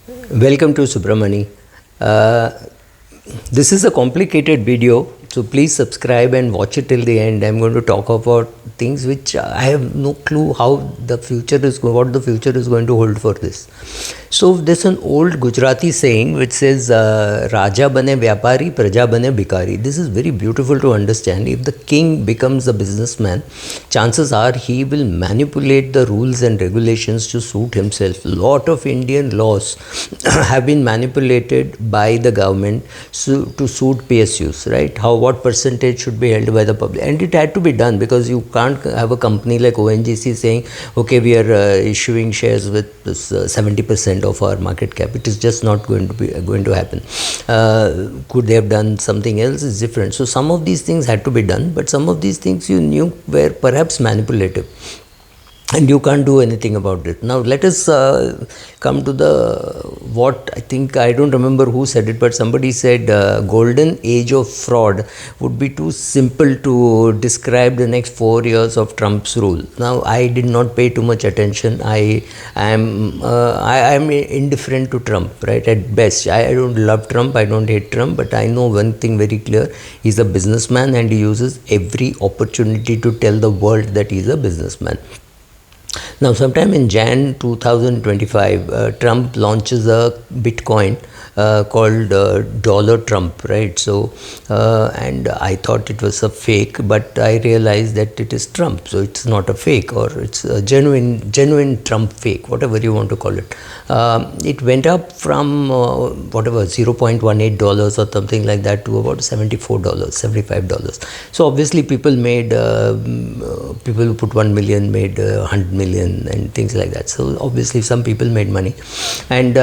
Welcome to Subramani. Uh, this is a complicated video, so please subscribe and watch it till the end. I'm going to talk about things which I have no clue how the future is what the future is going to hold for this. So there's an old Gujarati saying which says Raja bane vyapari, praja bane bikari. This is very beautiful to understand. If the king becomes a businessman, chances are he will manipulate the rules and regulations to suit himself. Lot of Indian laws have been manipulated by the government to suit PSUs, right? What percentage should be held by the public, and it had to be done because you can't have a company like ONGC saying, okay, we are issuing shares with this 70% of our market cap. It is just not going to happen. Could they have done something else? Is different. So some of these things had to be done, but some of these things you knew were perhaps manipulative, and you can't do anything about it. Now let us come to what I think, I don't remember who said it, but somebody said golden age of fraud would be too simple to describe the next 4 years of Trump's rule. Now I did not pay too much attention. I am indifferent to Trump, right? At best, I don't love Trump, I don't hate Trump, but I know one thing very clear: he's a businessman and he uses every opportunity to tell the world that he's a businessman. Now, sometime in Jan 2025, Trump launches a Bitcoin called Dollar Trump, right? So, and I thought it was a fake, but I realized that it is Trump, so it's not a fake, or it's a genuine Trump fake, whatever you want to call it. It went up from $0.18 or something like that to about $74, $75. So obviously people made people who put 1 million made 100 million and things like that. So obviously some people made money, and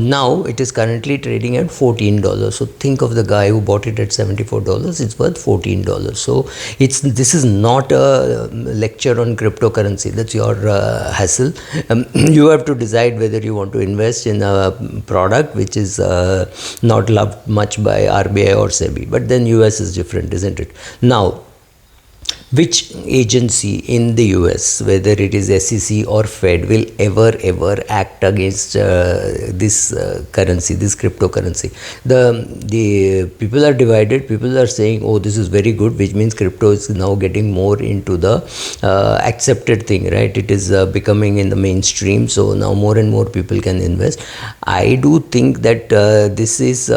now it is currently trading at $14. So think of the guy who bought it at $74. It's worth $14. So this is not a lecture on cryptocurrency. That's your hassle. You have to decide whether you want to invest in a product which is not loved much by RBI or SEBI. But then US is different, isn't it? Now, which agency in the US, whether it is SEC or Fed, will ever act against this currency, this cryptocurrency? The people are divided. People are saying, oh, this is very good, which means crypto is now getting more into the accepted thing, right? It is becoming in the mainstream, so now more and more people can invest. I do think that this is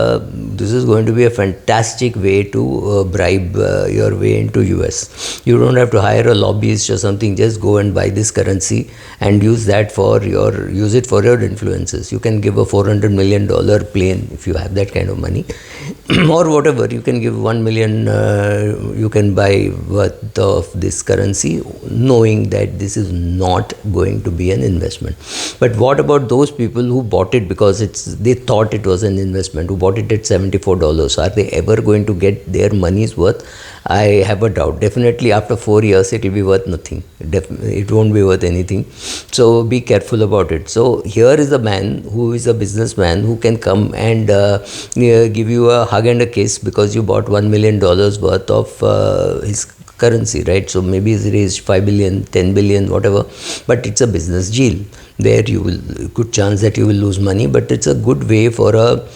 going to be a fantastic way to bribe your way into US. You don't have to hire a lobbyist or something. Just go and buy this currency and use it for your influences. You can give a $400 million plane if you have that kind of money, or whatever. You can give $1 million. You can buy worth of this currency, knowing that this is not going to be an investment. But what about those people who bought it because they thought it was an investment, who bought it at $74? Are they ever going to get their money's worth? I have a doubt. Definitely after 4 years it will be worth nothing. It won't be worth anything. So be careful about it. So here is a man who is a businessman who can come and give you a hug and a kiss because you bought $1 million worth of his currency, right? So maybe he's raised 5 billion, 10 billion, whatever, but it's a business deal where good chance that you will lose money, but it's a good way for a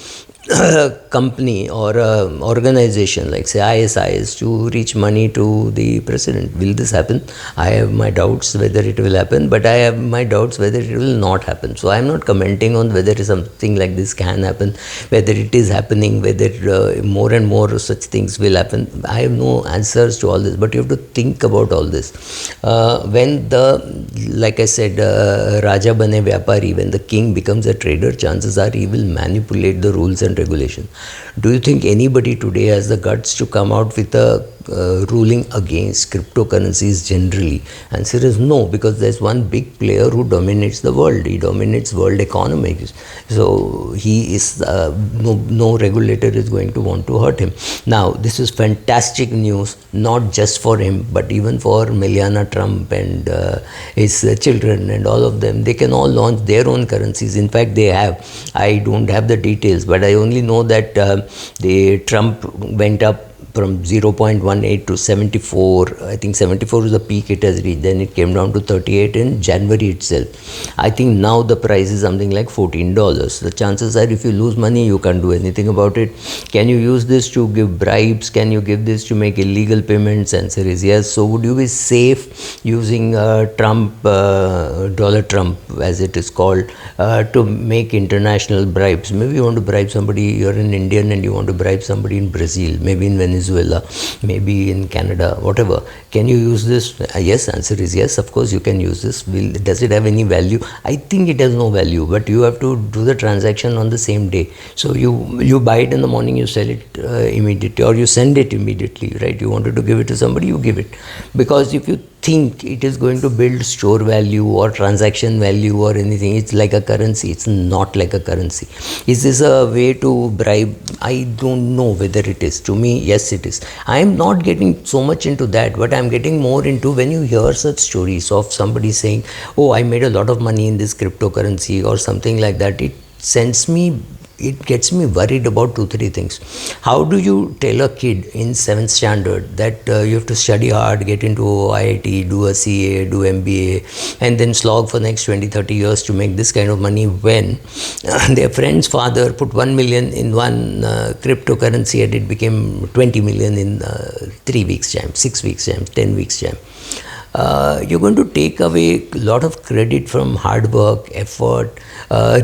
company or a organization like say ISIS to reach money to the president. Will this happen? I have my doubts whether it will happen, but I have my doubts whether it will not happen. So I am not commenting on whether something like this can happen, whether it is happening, whether more and more such things will happen. I have no answers to all this, but you have to think about all this. Like I said, Raja bane vyapari, when the king becomes a trader, chances are he will manipulate the rules and regulation. Do you think anybody today has the guts to come out with a ruling against cryptocurrencies generally? Answer is no, because there's one big player who dominates the world. He dominates world economics. So he is no regulator is going to want to hurt him. Now this is fantastic news, not just for him, but even for Melania Trump and his children and all of them. They can all launch their own currencies. In fact, they have. I don't have the details, but I only know that the Trump went up from 0.18 to 74. I think 74 is the peak it has reached. Then it came down to 38 in January itself. I think now the price is something like $14. The chances are if you lose money, you can't do anything about it. Can you use this to give bribes? Can you give this to make illegal payments? Answer is yes. So would you be safe using Trump, dollar Trump as it is called, to make international bribes? Maybe you want to bribe somebody, you're an Indian and you want to bribe somebody in Brazil, maybe in Venezuela, maybe in Canada, whatever. Can you use this? Yes, answer is yes, of course you can use this. Does it have any value? I think it has no value, but you have to do the transaction on the same day. So you buy it in the morning, you sell it immediately, or you send it immediately, right? You wanted to give it to somebody, you give it. Because if you think it is going to build store value or transaction value or anything, it's like a currency. It's not like a currency. Is this a way to bribe? I don't know whether it is. To me, yes, it is. I am not getting so much into that, but I'm getting more into when you hear such stories of somebody saying, oh, I made a lot of money in this cryptocurrency or something like that. It gets me worried about 2-3 things. How do you tell a kid in 7th standard that you have to study hard, get into IIT, do a CA, do MBA, and then slog for the next 20-30 years to make this kind of money when their friend's father put 1 million in one cryptocurrency and it became 20 million in 3 weeks time, 6 weeks time, 10 weeks time? You're going to take away a lot of credit from hard work, effort,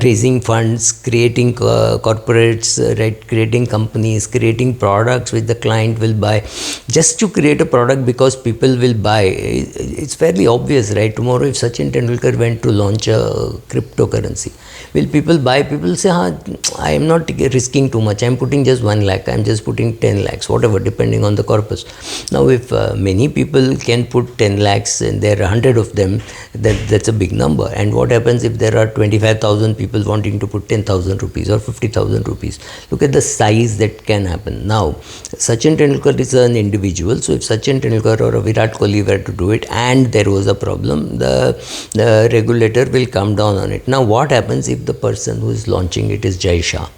raising funds, creating corporates, right, creating companies, creating products which the client will buy. Just to create a product because people will buy, it's fairly obvious, right? Tomorrow if Sachin Tendulkar went to launch a cryptocurrency, will people buy? People say, I am not risking too much, I'm putting just 1 lakh, I'm just putting 10 lakhs, whatever, depending on the corpus. Now if many people can put 10 lakhs and there are 100 of them, that's a big number. And what happens if there are 25,000 people wanting to put 10,000 rupees or 50,000 rupees? Look at the size that can happen. Now, Sachin Tendulkar is an individual, so if Sachin Tendulkar or a Virat Kohli were to do it and there was a problem, the regulator will come down on it. Now, what happens if the person who is launching it is Jai Shah?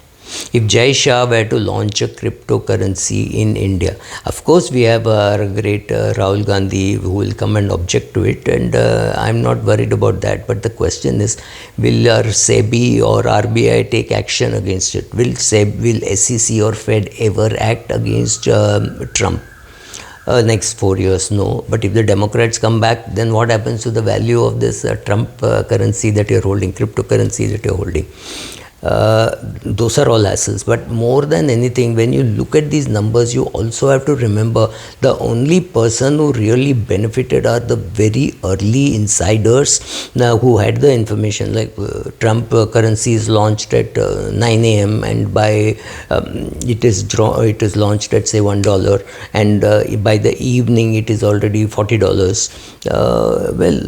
If Jai Shah were to launch a cryptocurrency in India, of course we have our great Rahul Gandhi who will come and object to it, and I'm not worried about that. But the question is, will our SEBI or RBI take action against it? Will SEC or Fed ever act against Trump? Next 4 years, no. But if the Democrats come back, then what happens to the value of this Trump currency that you're holding, cryptocurrency that you're holding? Those are all hassles. But more than anything, when you look at these numbers, you also have to remember the only person who really benefited are the very early insiders who had the information. Like Trump currency is launched at 9 a.m. and by it is launched at say $1, and by the evening it is already $40. Well,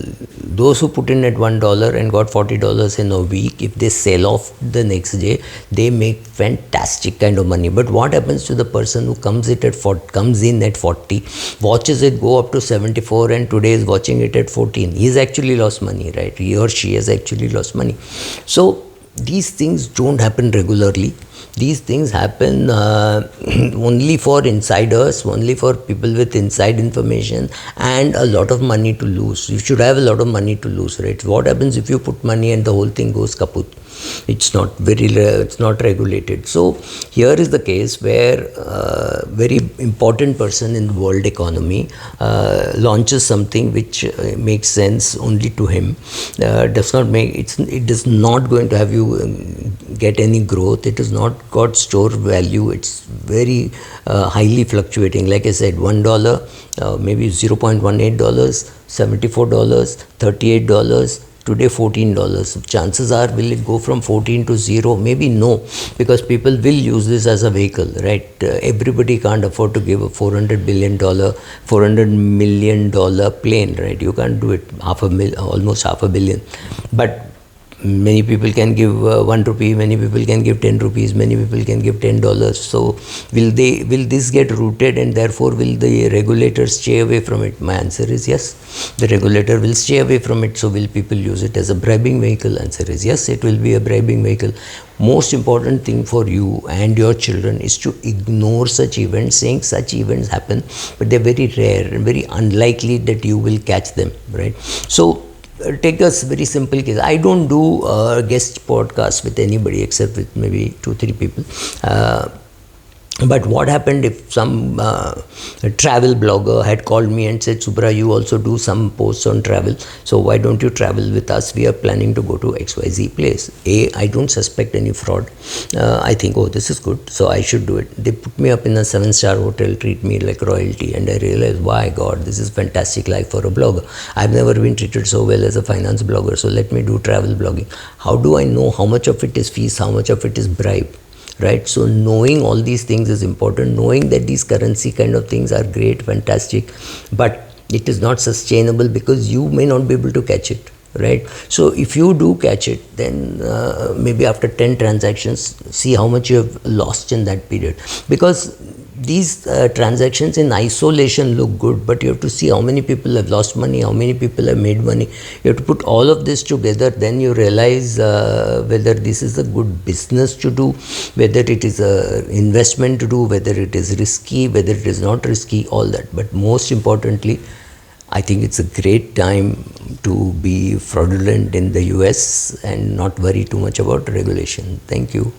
those who put in at $1 and got $40 in a week, if they sell off the next day, they make fantastic kind of money. But what happens to the person who comes in at 40, watches it go up to 74, and today is watching it at 14? He's actually lost money, right? He or she has actually lost money. So these things don't happen regularly. These things happen only for insiders, only for people with inside information and a lot of money to lose. You should have a lot of money to lose, right? What happens if you put money and the whole thing goes kaput? It's not regulated. So here is the case where a very important person in the world economy launches something which makes sense only to him. It is not going to have you get any growth. It is not got store value. It's very highly fluctuating. Like I said, $1, maybe $0.18, $74, $38. Today $14. Chances are, will it go from 14 to 0? Maybe no, because people will use this as a vehicle, right? Everybody can't afford to give a $400 million plane, right? You can't do it, almost $500 million. But Many people can give 1 rupee, many people can give 10 rupees, many people can give $10. So will this get rooted, and therefore will the regulators stay away from it? My answer is yes, the regulator will stay away from it. So will people use it as a bribing vehicle? Answer is yes, it will be a bribing vehicle. Most important thing for you and your children is to ignore such events, saying such events happen, but they're very rare and very unlikely that you will catch them, right? So take a very simple case. I don't do guest podcasts with anybody except with maybe 2-3 people. But what happened if some travel blogger had called me and said, Subra, you also do some posts on travel, so why don't you travel with us? We are planning to go to XYZ place. I don't suspect any fraud. I think, oh, this is good, so I should do it. They put me up in a 7-star hotel, treat me like royalty, and I realized, why God, this is fantastic life for a blogger. I've never been treated so well as a finance blogger, so let me do travel blogging. How do I know how much of it is fees, how much of it is bribe? Right? So knowing all these things is important. Knowing that these currency kind of things are great, fantastic, but it is not sustainable because you may not be able to catch it, right? So if you do catch it, then maybe after 10 transactions, see how much you have lost in that period. Because these transactions in isolation look good, but you have to see how many people have lost money, how many people have made money. You have to put all of this together, then you realize whether this is a good business to do, whether it is a investment to do, whether it is risky, whether it is not risky, all that. But most importantly, I think it's a great time to be fraudulent in the US and not worry too much about regulation. Thank you.